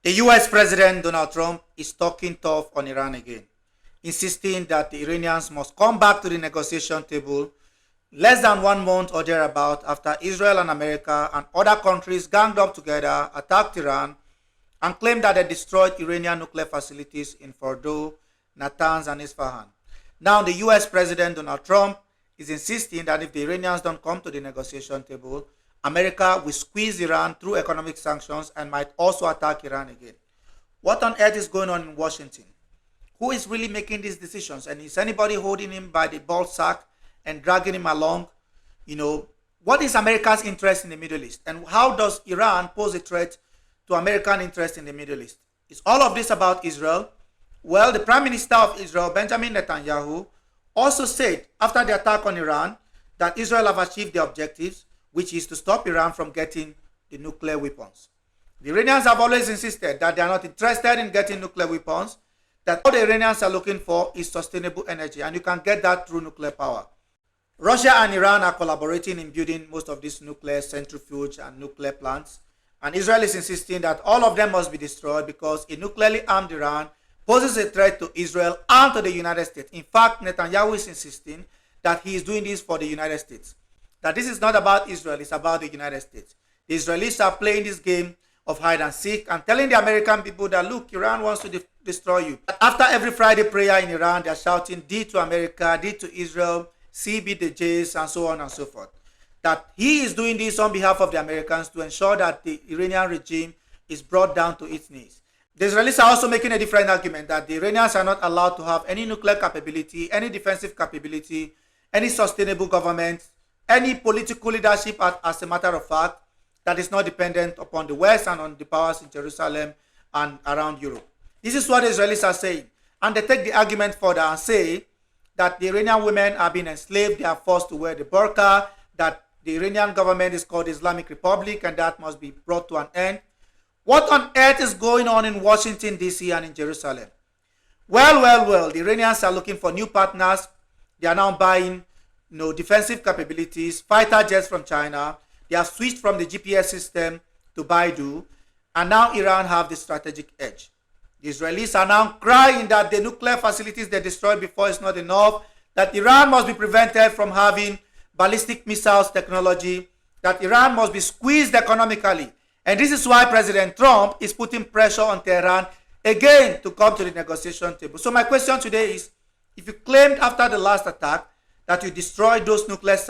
The US President Donald Trump is talking tough on Iran again, insisting that the Iranians must come back to the negotiation table less than 1 month or thereabout after Israel and America and other countries ganged up together, attacked Iran, and claimed that they destroyed Iranian nuclear facilities in Fordow, Natanz, and Isfahan. Now, the US President Donald Trump is insisting that if the Iranians don't come to the negotiation table, America will squeeze Iran through economic sanctions and might also attack Iran again. What on earth is going on in Washington? Who is really making these decisions? And is anybody holding him by the ball sack and dragging him along? What is America's interest in the Middle East? And how does Iran pose a threat to American interest in the Middle East? Is all of this about Israel? Well, the Prime Minister of Israel, Benjamin Netanyahu, also said after the attack on Iran that Israel have achieved their objectives, which is to stop Iran from getting the nuclear weapons. The Iranians have always insisted that they are not interested in getting nuclear weapons, that all the Iranians are looking for is sustainable energy, and you can get that through nuclear power. Russia and Iran are collaborating in building most of these nuclear centrifuge and nuclear plants, and Israel is insisting that all of them must be destroyed because a nuclearly armed Iran poses a threat to Israel and to the United States. In fact, Netanyahu is insisting that he is doing this for the United States. That this is not about Israel, it's about the United States. The Israelis are playing this game of hide and seek and telling the American people that, look, Iran wants to destroy you. After every Friday prayer in Iran, they are shouting D to America, D to Israel, C be the Jays, and so on and so forth. That he is doing this on behalf of the Americans to ensure that the Iranian regime is brought down to its knees. The Israelis are also making a different argument that the Iranians are not allowed to have any nuclear capability, any defensive capability, any sustainable government, any political leadership, as a matter of fact, that is not dependent upon the West and on the powers in Jerusalem and around Europe. This is what the Israelis are saying. And they take the argument further and say that the Iranian women are being enslaved, they are forced to wear the burqa, that the Iranian government is called Islamic Republic, and that must be brought to an end. What on earth is going on in Washington, D.C. and in Jerusalem? Well, the Iranians are looking for new partners. They are now buying defensive capabilities, fighter jets from China. They have switched from the GPS system to Baidu, and now Iran have the strategic edge. The Israelis are now crying that the nuclear facilities they destroyed before is not enough, that Iran must be prevented from having ballistic missiles technology, that Iran must be squeezed economically. And this is why President Trump is putting pressure on Tehran again to come to the negotiation table. So my question today is, if you claimed after the last attack that you destroyed those nuclear sites,